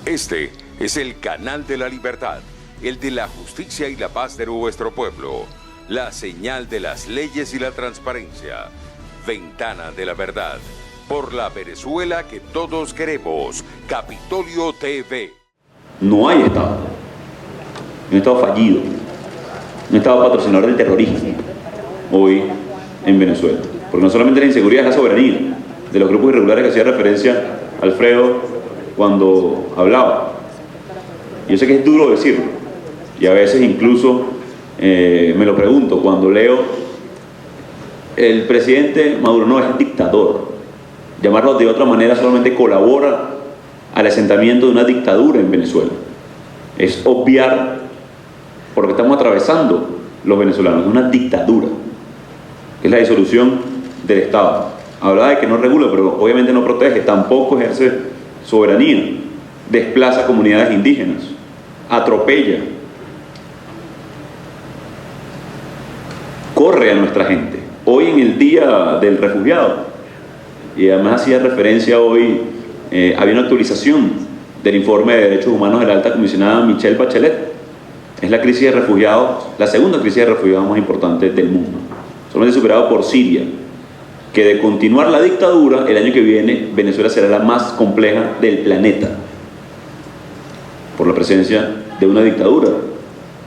Este es el canal de la libertad, el de la justicia y la paz de nuestro pueblo, la señal de las leyes y la transparencia, ventana de la verdad, por la Venezuela que todos queremos, Capitolio TV. No hay Estado, un Estado fallido, un Estado patrocinador del terrorismo hoy en Venezuela, porque no solamente la inseguridad es la soberanía de los grupos irregulares que hacía referencia Alfredo cuando hablaba. Yo sé que es duro decirlo, y a veces incluso me lo pregunto cuando leo el presidente Maduro no es dictador. Llamarlo de otra manera solamente colabora al asentamiento de una dictadura en Venezuela. Es obviar por lo que estamos atravesando los venezolanos, una dictadura, que es la disolución del Estado. Hablaba de que no regula, pero obviamente no protege, tampoco ejerce soberanía, desplaza comunidades indígenas, atropella, corre a nuestra gente. Hoy en el Día del Refugiado, y además hacía referencia hoy, había una actualización del informe de derechos humanos de la alta comisionada Michelle Bachelet. Es la crisis de refugiados, la segunda crisis de refugiados más importante del mundo, solamente superado por Siria, que de continuar la dictadura, el año que viene Venezuela será la más compleja del planeta, por la presencia de una dictadura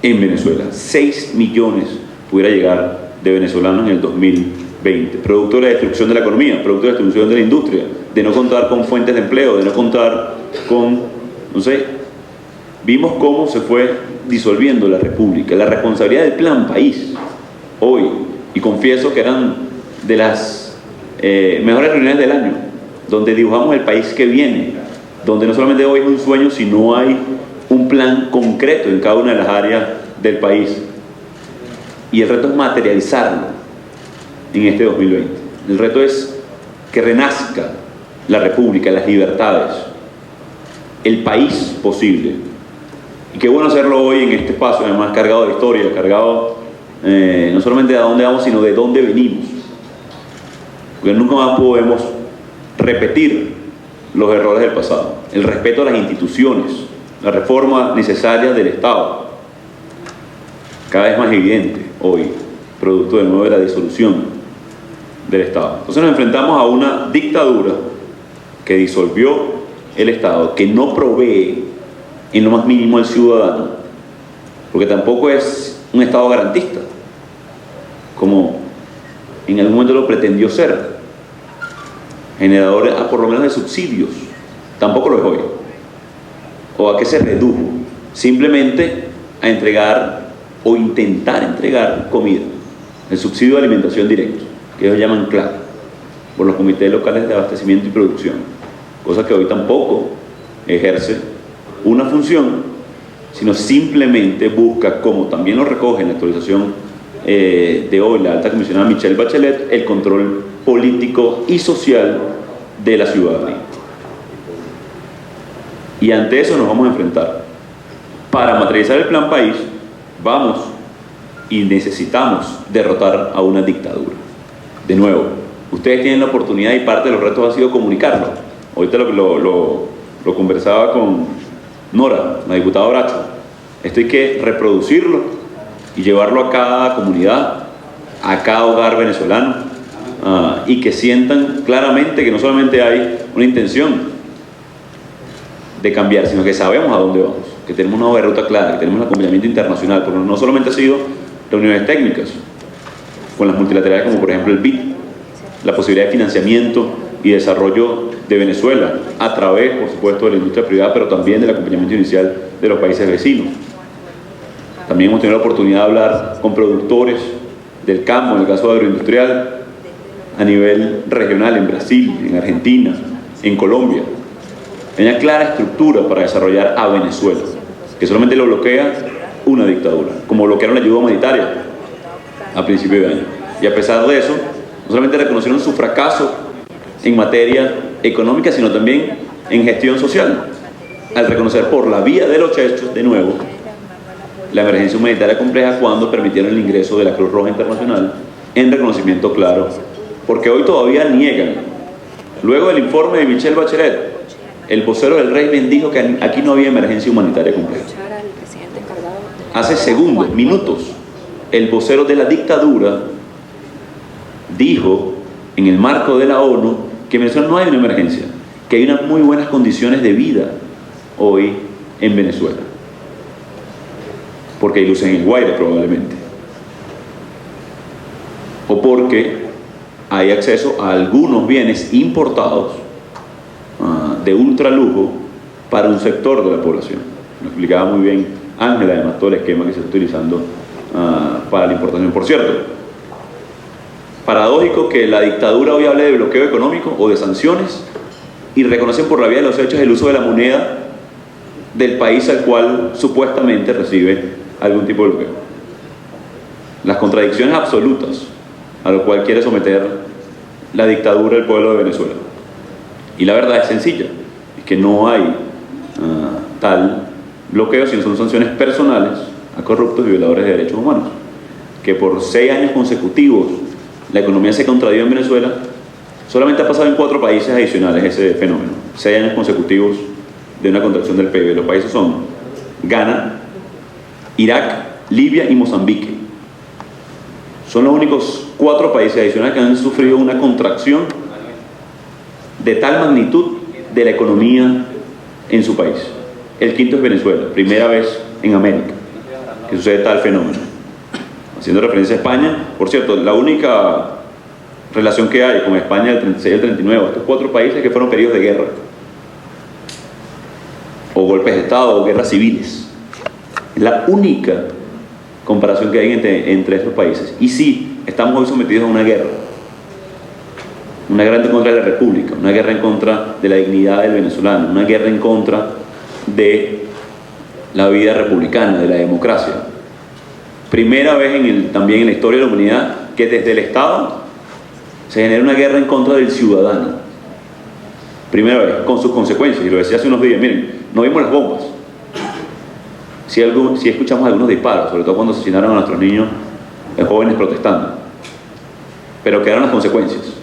en Venezuela. 6 millones pudiera llegar de venezolanos en el 2020, producto de la destrucción de la economía, producto de la destrucción de la industria, de no contar con fuentes de empleo, de no contar con, no sé, vimos cómo se fue disolviendo la república, la responsabilidad del plan país hoy, y confieso que eran de las mejores reuniones del año, donde dibujamos el país que viene, donde no solamente hoy es un sueño, sino hay un plan concreto en cada una de las áreas del país, y el reto es materializarlo en este 2020. El reto es que renazca la república, las libertades, el país posible, y qué bueno hacerlo hoy en este espacio, además cargado de historia, cargado no solamente de a dónde vamos, sino de dónde venimos, porque nunca más podemos repetir los errores del pasado. El respeto a las instituciones, la reforma necesaria del Estado, cada vez más evidente hoy, producto de nuevo de la disolución del Estado. Entonces nos enfrentamos a una dictadura que disolvió el Estado, que no provee en lo más mínimo al ciudadano, porque tampoco es un Estado garantista, como en algún momento lo pretendió ser, generador por lo menos de subsidios, tampoco lo es hoy. ¿O a qué se redujo? Simplemente a entregar o intentar entregar comida, el subsidio de alimentación directo, que ellos llaman CLAC, por los comités locales de abastecimiento y producción, cosa que hoy tampoco ejerce una función, sino simplemente busca, como también lo recoge en la actualización de hoy la alta comisionada Michelle Bachelet, el control político y social de la ciudadanía. Y ante eso nos vamos a enfrentar. Para materializar el plan país, vamos y necesitamos derrotar a una dictadura. De nuevo, ustedes tienen la oportunidad y parte de los retos ha sido comunicarlo. Ahorita lo conversaba con Nora, la diputada Bracho. Esto hay que reproducirlo y llevarlo a cada comunidad, a cada hogar venezolano, y que sientan claramente que no solamente hay una intención de cambiar, sino que sabemos a dónde vamos, que tenemos una hoja de ruta clara, que tenemos un acompañamiento internacional, porque no solamente ha sido reuniones técnicas con las multilaterales como por ejemplo el BID, la posibilidad de financiamiento y desarrollo de Venezuela a través, por supuesto, de la industria privada, pero también del acompañamiento inicial de los países vecinos. También hemos tenido la oportunidad de hablar con productores del campo, en el caso agroindustrial, a nivel regional, en Brasil, en Argentina, en Colombia. Hay una clara estructura para desarrollar a Venezuela, que solamente lo bloquea una dictadura, como bloquearon la ayuda humanitaria a principios de año. Y a pesar de eso, no solamente reconocieron su fracaso en materia económica, sino también en gestión social, al reconocer por la vía de los hechos, de nuevo, la emergencia humanitaria compleja cuando permitieron el ingreso de la Cruz Roja Internacional en reconocimiento claro, porque hoy todavía niegan, luego del informe de Michelle Bachelet, el vocero del régimen dijo que aquí no había emergencia humanitaria completa. Hace segundos, minutos, el vocero de la dictadura dijo en el marco de la ONU que en Venezuela no hay una emergencia, que hay unas muy buenas condiciones de vida hoy en Venezuela, porque hay luz en el Guaire probablemente, o porque hay acceso a algunos bienes importados de ultralujo para un sector de la población. Lo explicaba muy bien Ángela, además todo el esquema que se está utilizando para la importación. Por cierto, paradójico que la dictadura hoy hable de bloqueo económico o de sanciones y reconocen por la vía de los hechos el uso de la moneda del país al cual supuestamente recibe algún tipo de bloqueo. Las contradicciones absolutas a lo cual quiere someter la dictadura del pueblo de Venezuela. Y la verdad es sencilla, es que no hay tal bloqueo, sino son sanciones personales a corruptos y violadores de derechos humanos. Que por 6 años consecutivos la economía se contradió en Venezuela, solamente ha pasado en 4 países adicionales ese fenómeno. 6 años consecutivos de una contracción del PIB. Los países son Ghana, Irak, Libia y Mozambique. Son los únicos 4 países adicionales que han sufrido una contracción de tal magnitud de la economía en su país. El quinto es Venezuela, primera vez en América que sucede tal fenómeno. Haciendo referencia a España, por cierto, la única relación que hay con España del 36 al 39, estos 4 países que fueron periodos de guerra, o golpes de Estado, o guerras civiles. Es la única comparación que hay entre estos países. Y sí, estamos hoy sometidos a una guerra en contra de la República, una guerra en contra de la dignidad del venezolano, una guerra en contra de la vida republicana, de la democracia. Primera vez también en la historia de la humanidad que desde el Estado se genera una guerra en contra del ciudadano. Primera vez, con sus consecuencias, y lo decía hace unos días, miren, no vimos las bombas. Sí escuchamos algunos disparos, sobre todo cuando asesinaron a nuestros niños, jóvenes protestando. Pero quedaron las consecuencias.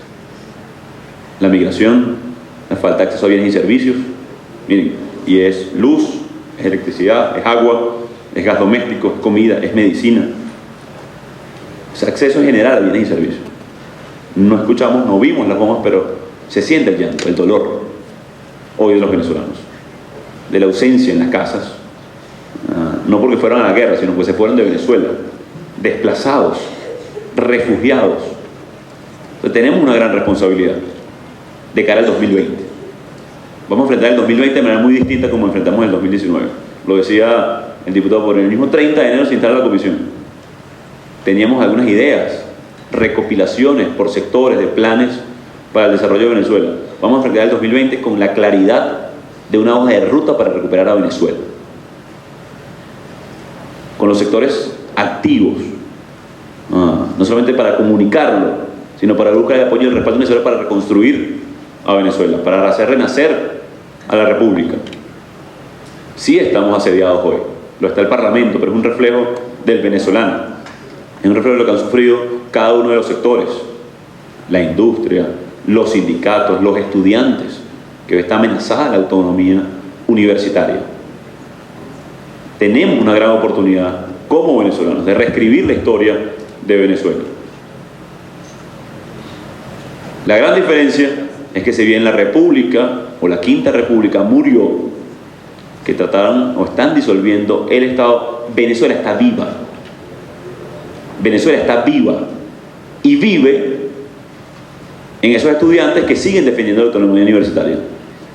La migración, la falta de acceso a bienes y servicios, miren, y es luz, es electricidad, es agua, es gas doméstico, es comida, es medicina. Es acceso en general a bienes y servicios. No vimos las bombas, pero se siente el llanto, el dolor hoy de los venezolanos, de la ausencia en las casas, no porque fueron a la guerra, sino porque se fueron de Venezuela, desplazados, refugiados. Entonces tenemos una gran responsabilidad de cara al 2020. Vamos a enfrentar el 2020 de manera muy distinta como enfrentamos el 2019. Lo decía el diputado por el mismo 30 de enero se instala la comisión. Teníamos algunas ideas, recopilaciones por sectores de planes para el desarrollo de Venezuela. Vamos a enfrentar el 2020 con la claridad de una hoja de ruta para recuperar a Venezuela, con los sectores activos, no solamente para comunicarlo, sino para buscar el apoyo y el respaldo necesario para reconstruir a Venezuela, para hacer renacer a la República. Sí estamos asediados hoy, lo está el Parlamento, pero es un reflejo del venezolano, es un reflejo de lo que han sufrido cada uno de los sectores, la industria, los sindicatos, los estudiantes, que está amenazada la autonomía universitaria. Tenemos una gran oportunidad como venezolanos de reescribir la historia de Venezuela. La gran diferencia es que si bien la República o la Quinta República murió, que trataron o están disolviendo el Estado, Venezuela está viva. Venezuela está viva y vive en esos estudiantes que siguen defendiendo la autonomía universitaria,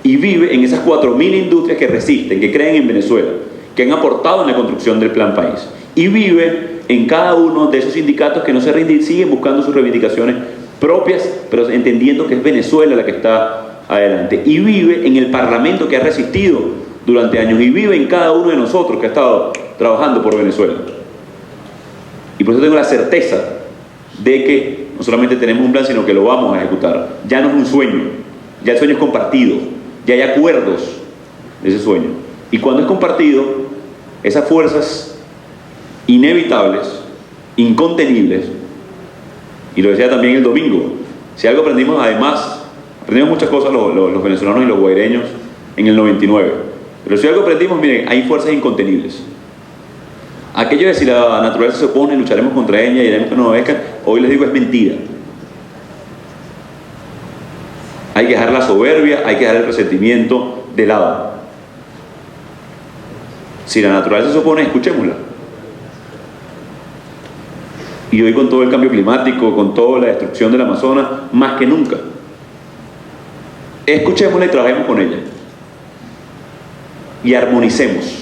y vive en esas 4.000 industrias que resisten, que creen en Venezuela, que han aportado en la construcción del Plan País, y vive en cada uno de esos sindicatos que no se rinden, siguen buscando sus reivindicaciones propias, pero entendiendo que es Venezuela la que está adelante, y vive en el Parlamento que ha resistido durante años, y vive en cada uno de nosotros que ha estado trabajando por Venezuela. Y por eso tengo la certeza de que no solamente tenemos un plan, sino que lo vamos a ejecutar. Ya no es un sueño, ya el sueño es compartido, ya hay acuerdos de ese sueño. Y cuando es compartido, esas fuerzas inevitables, incontenibles, y lo decía también el domingo, si algo aprendimos, además, aprendimos muchas cosas los venezolanos y los guaireños en el 99. Pero si algo aprendimos, miren, hay fuerzas incontenibles. Aquello de si la naturaleza se opone, lucharemos contra ella y haremos que nos obedezcan, hoy les digo es mentira. Hay que dejar la soberbia, hay que dejar el resentimiento de lado. Si la naturaleza se opone, escuchémosla. Y hoy con todo el cambio climático, con toda la destrucción del Amazonas, más que nunca, escuchémosla y trabajemos con ella. Y armonicemos.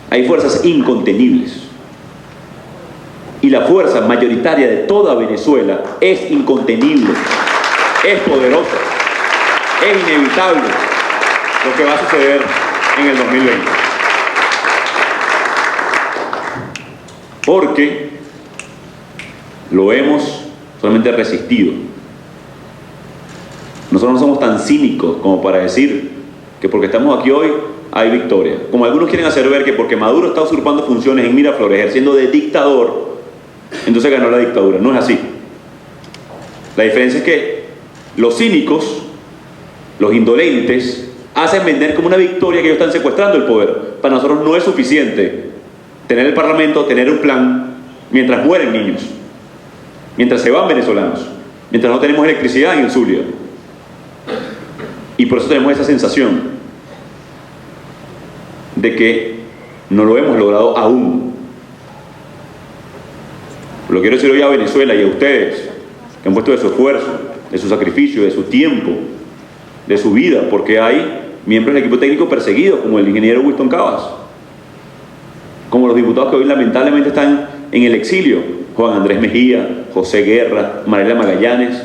Hay fuerzas incontenibles. Y la fuerza mayoritaria de toda Venezuela es incontenible, es poderosa, es inevitable lo que va a suceder en el 2020. Porque lo hemos solamente resistido. Nosotros no somos tan cínicos como para decir que porque estamos aquí hoy hay victoria. Como algunos quieren hacer ver que porque Maduro está usurpando funciones en Miraflores, ejerciendo de dictador, entonces ganó la dictadura. No es así. La diferencia es que los cínicos, los indolentes, hacen vender como una victoria que ellos están secuestrando el poder. Para nosotros no es suficiente tener el parlamento, tener un plan, mientras mueren niños, mientras se van venezolanos, mientras no tenemos electricidad en el Zulia. Y por eso tenemos esa sensación de que no lo hemos logrado aún. Lo quiero decir hoy a Venezuela y a ustedes, que han puesto de su esfuerzo, de su sacrificio, de su tiempo, de su vida, porque hay miembros del equipo técnico perseguidos, como el ingeniero Wilton Cabas, como los diputados que hoy lamentablemente están en el exilio, Juan Andrés Mejía, José Guerra, Mariela Magallanes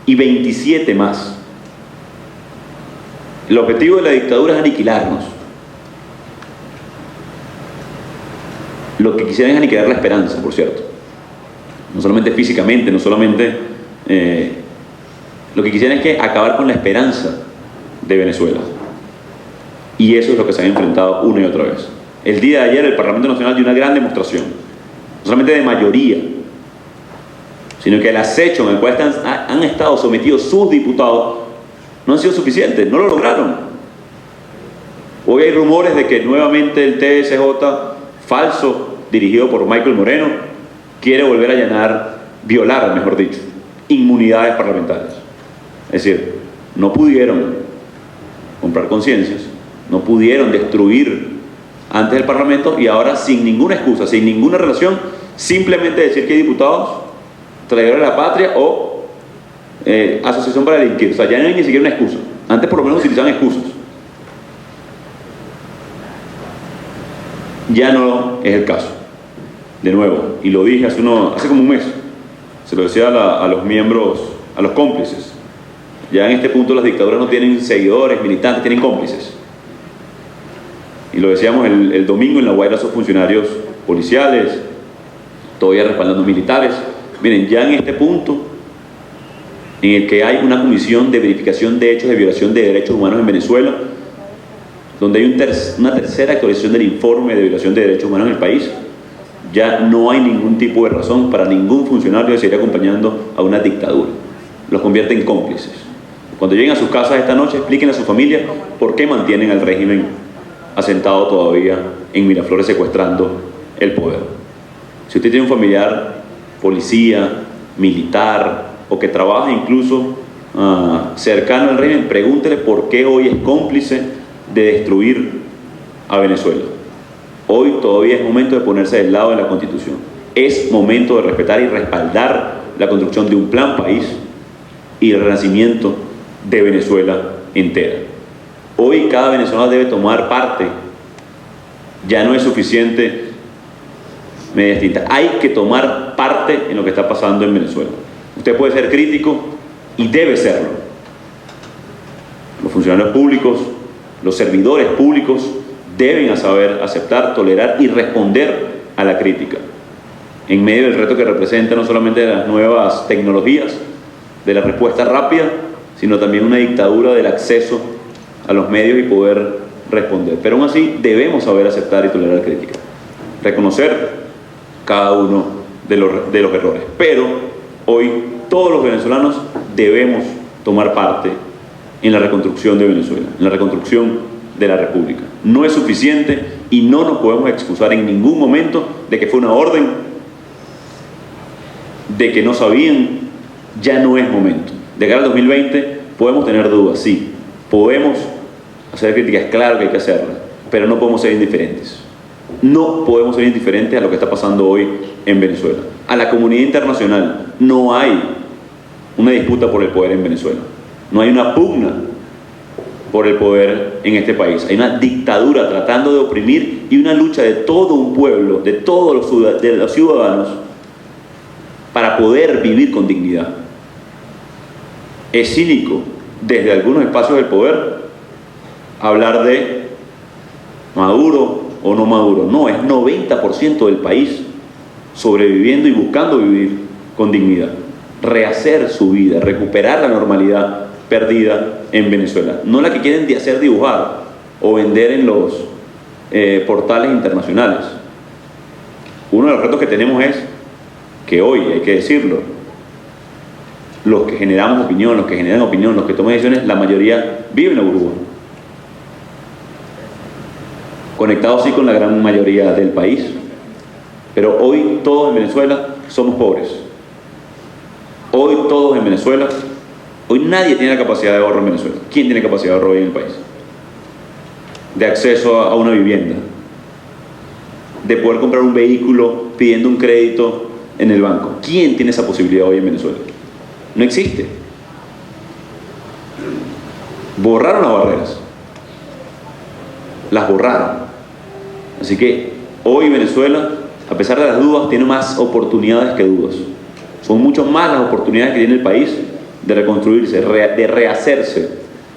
y 27 más. El objetivo de la dictadura es aniquilarnos. Lo que quisieran es aniquilar la esperanza, por cierto. No solamente físicamente, no solamente... lo que quisieran es que acabar con la esperanza de Venezuela. Y eso es lo que se han enfrentado una y otra vez. El día de ayer el Parlamento Nacional dio una gran demostración, no solamente de mayoría, sino que el acecho en el cual han estado sometidos sus diputados no han sido suficientes, no lo lograron. Hoy hay rumores de que nuevamente el TSJ falso, dirigido por Michael Moreno, quiere volver a violar, mejor dicho, inmunidades parlamentarias. Es decir, no pudieron comprar conciencias, no pudieron destruir antes del Parlamento y ahora sin ninguna excusa, sin ninguna relación, simplemente decir que hay diputados traidores de la patria o asociación para delinquir. O sea, ya no hay ni siquiera una excusa. Antes por lo menos utilizaban excusas. Ya no es el caso. De nuevo, y lo dije hace como un mes, se lo decía a los miembros, a los cómplices. Ya en este punto las dictaduras no tienen seguidores, militantes, tienen cómplices. Y lo decíamos el domingo en La Guaira, sus funcionarios policiales, todavía respaldando militares. Miren, ya en este punto, en el que hay una comisión de verificación de hechos de violación de derechos humanos en Venezuela, donde hay una tercera actualización del informe de violación de derechos humanos en el país, ya no hay ningún tipo de razón para ningún funcionario de seguir acompañando a una dictadura. Los convierte en cómplices. Cuando lleguen a sus casas esta noche, expliquen a su familia por qué mantienen al régimen asentado todavía en Miraflores secuestrando el poder. Si usted tiene un familiar policía, militar o que trabaja incluso cercano al régimen, pregúntele por qué hoy es cómplice de destruir a Venezuela. Hoy todavía es momento de ponerse del lado de la Constitución. Es momento de respetar y respaldar la construcción de un plan país y el renacimiento de Venezuela entera. Hoy cada venezolano debe tomar parte. Ya no es suficiente media distinta. Hay que tomar parte en lo que está pasando en Venezuela. Usted puede ser crítico y debe serlo. Los funcionarios públicos, los servidores públicos deben saber aceptar, tolerar y responder a la crítica en medio del reto que representa no solamente las nuevas tecnologías, de la respuesta rápida, sino también una dictadura del acceso a los medios y poder responder. Pero aún así debemos saber aceptar y tolerar crítica, reconocer cada uno de los errores. Pero hoy todos los venezolanos debemos tomar parte en la reconstrucción de Venezuela, en la reconstrucción de la República. No es suficiente y no nos podemos excusar en ningún momento de que fue una orden, de que no sabían. Ya no es momento. De cara al 2020 podemos tener dudas, sí. Podemos hacer críticas, claro que hay que hacerlas, pero no podemos ser indiferentes. No podemos ser indiferentes a lo que está pasando hoy en Venezuela. A la comunidad internacional no hay una disputa por el poder en Venezuela. No hay una pugna por el poder en este país. Hay una dictadura tratando de oprimir y una lucha de todo un pueblo, de todos los ciudadanos, para poder vivir con dignidad. Es cínico, desde algunos espacios del poder, hablar de Maduro o no Maduro. No, es 90% del país sobreviviendo y buscando vivir con dignidad, rehacer su vida, recuperar la normalidad perdida en Venezuela, no la que quieren hacer dibujar o vender en los portales internacionales. Uno de los retos que tenemos es que hoy, hay que decirlo, los que generamos opinión, los que generan opinión, los que toman decisiones, la mayoría viven en la burbuja, conectados sí con la gran mayoría del país, pero hoy todos en Venezuela somos pobres. Hoy todos en Venezuela, hoy nadie tiene la capacidad de ahorro en Venezuela. ¿Quién tiene capacidad de ahorro hoy en el país? De acceso a una vivienda, de poder comprar un vehículo pidiendo un crédito en el banco. ¿Quién tiene esa posibilidad hoy en Venezuela? No existe. Borraron las barreras. Las borraron. Así que hoy Venezuela, a pesar de las dudas, tiene más oportunidades que dudas. Son mucho más las oportunidades que tiene el país de reconstruirse, de rehacerse,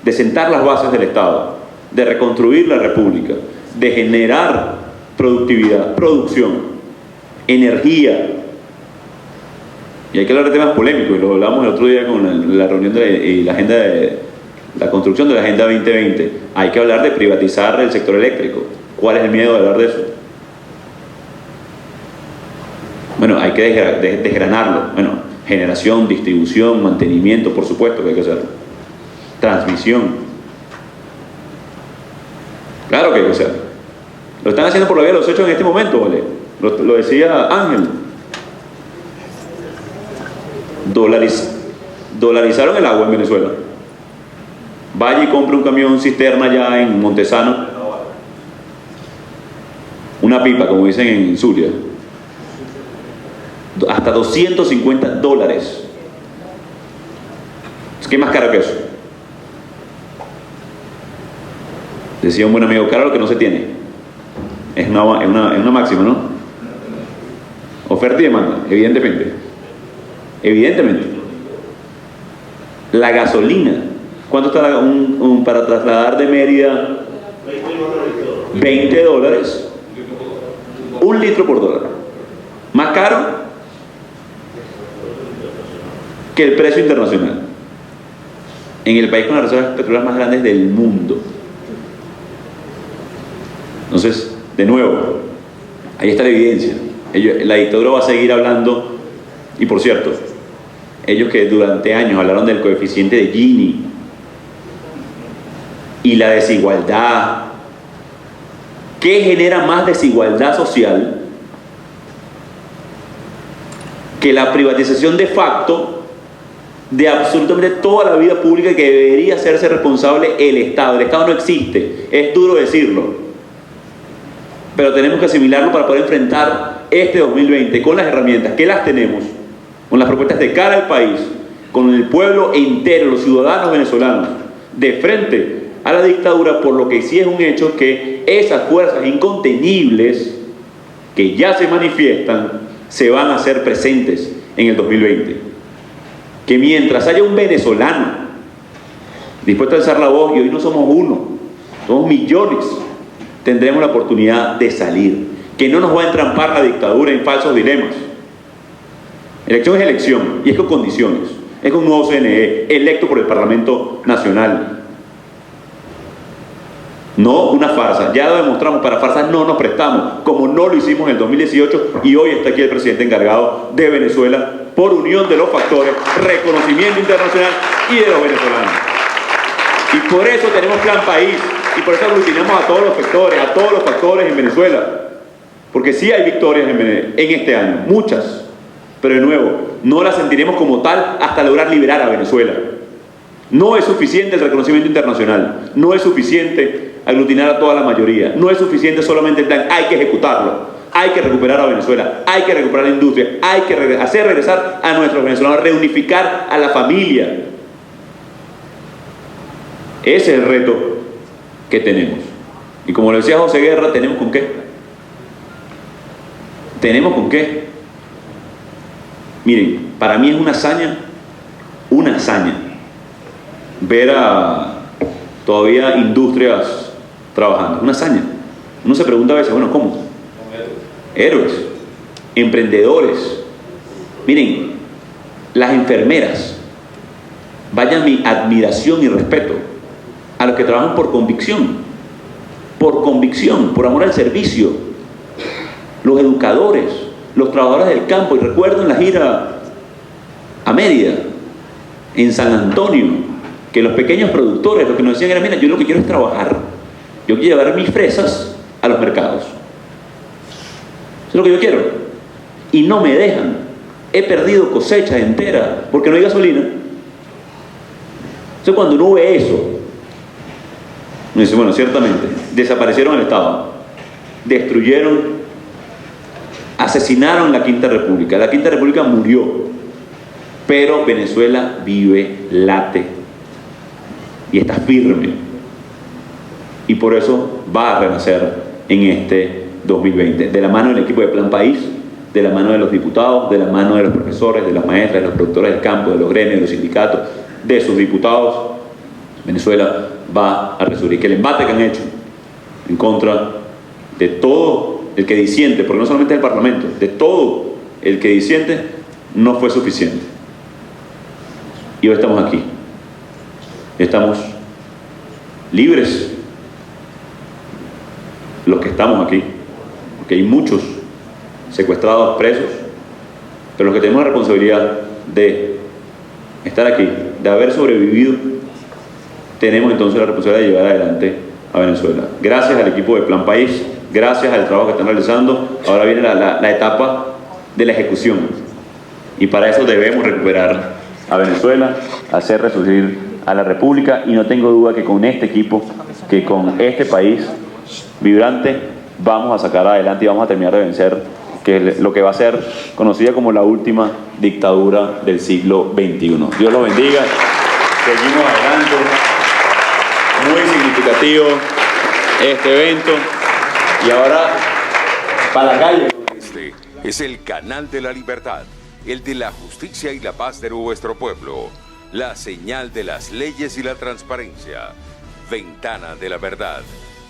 de sentar las bases del Estado, de reconstruir la República, de generar productividad, producción, energía. Y hay que hablar de temas polémicos, y lo hablamos el otro día con la reunión de la construcción de la Agenda 2020. Hay que hablar de privatizar el sector eléctrico. ¿Cuál es el miedo de hablar de eso? Bueno, hay que desgranarlo. Bueno, generación, distribución, mantenimiento, por supuesto que hay que hacerlo. Transmisión. Claro que hay que hacerlo. Lo están haciendo por la vía de los hechos en este momento, ¿vale? Lo decía Ángel. Dolarizaron el agua en Venezuela. Vaya y compre un camión cisterna ya en Montesano, una pipa, como dicen en Zulia, hasta $250. ¿Qué más caro que eso? Decía un buen amigo, caro lo que no se tiene. Es una máxima, ¿no? Oferta y demanda, evidentemente. La gasolina, ¿cuánto está para trasladar de Mérida? $20. $1 litro por dólar. Más caro que el precio internacional. En el país con las reservas petroleras más grandes del mundo. Entonces, de nuevo, ahí está la evidencia. La dictadura va a seguir hablando. Y por cierto, ellos que durante años hablaron del coeficiente de Gini y la desigualdad. ¿Qué genera más desigualdad social que la privatización de facto de absolutamente toda la vida pública que debería hacerse responsable el Estado? El Estado no existe, es duro decirlo, pero tenemos que asimilarlo para poder enfrentar este 2020 con las herramientas que las tenemos, con las propuestas de cara al país, con el pueblo entero, los ciudadanos venezolanos, de frente a la dictadura, por lo que sí es un hecho que esas fuerzas incontenibles que ya se manifiestan se van a hacer presentes en el 2020. Que mientras haya un venezolano dispuesto a alzar la voz, y hoy no somos uno, somos millones, tendremos la oportunidad de salir. Que no nos va a entrampar la dictadura en falsos dilemas. Elección es elección, y es con condiciones. Es con un nuevo CNE, electo por el Parlamento Nacional. No una farsa. Ya lo demostramos, para farsas no nos prestamos, como no lo hicimos en el 2018, y hoy está aquí el presidente encargado de Venezuela por unión de los factores, reconocimiento internacional y de los venezolanos. Y por eso tenemos Plan País, y por eso aglutinamos a todos los factores en Venezuela. Porque sí hay victorias en este año, muchas, pero de nuevo, no las sentiremos como tal hasta lograr liberar a Venezuela. No es suficiente el reconocimiento internacional, no es suficiente aglutinar a toda la mayoría, no es suficiente solamente el plan, hay que ejecutarlo, hay que recuperar a Venezuela, hay que recuperar la industria, hay que hacer regresar a nuestros venezolanos, reunificar a la familia. Ese es el reto que tenemos. Y como lo decía José Guerra, ¿tenemos con qué? ¿Tenemos con qué? Miren, para mí es una hazaña, ver a todavía industrias trabajando, una hazaña. Uno se pregunta a veces, bueno, ¿cómo? Héroes, emprendedores. Miren, las enfermeras, vaya mi admiración y respeto a los que trabajan por convicción, por amor al servicio, los educadores, los trabajadores del campo. Y recuerdo en la gira a Mérida, en San Antonio, que los pequeños productores lo que nos decían era, mira, yo lo que quiero es trabajar, yo quiero llevar mis fresas a los mercados, eso es lo que yo quiero, y no me dejan, he perdido cosechas enteras porque no hay gasolina. Entonces cuando uno ve eso, uno dice, bueno, ciertamente desaparecieron el Estado, destruyeron, asesinaron la Quinta República murió, pero Venezuela vive, late y está firme, y por eso va a renacer en este 2020, de la mano del equipo de Plan País, de la mano de los diputados, de la mano de los profesores, de las maestras, de los productores del campo, de los gremios, de los sindicatos, de sus diputados. Venezuela va a resurgir. Que el embate que han hecho en contra de todo el que disiente, porque no solamente del Parlamento, de todo el que disiente, no fue suficiente. Y hoy estamos aquí. Estamos libres, los que estamos aquí, porque hay muchos secuestrados, presos, pero los que tenemos la responsabilidad de estar aquí, de haber sobrevivido, tenemos entonces la responsabilidad de llevar adelante a Venezuela. Gracias al equipo de Plan País, gracias al trabajo que están realizando. Ahora viene la etapa de la ejecución, y para eso debemos recuperar a Venezuela, hacer resurgir a la República, y no tengo duda que con este equipo, que con este país vibrante, vamos a sacar adelante y vamos a terminar de vencer lo que va a ser conocida como la última dictadura del siglo XXI. Dios los bendiga. Seguimos adelante. Muy significativo este evento. Y ahora, para la calle. Este es el canal de la libertad, el de la justicia y la paz de nuestro pueblo. La señal de las leyes y la transparencia. Ventana de la verdad.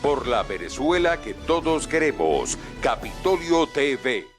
Por la Venezuela que todos queremos. Capitolio TV.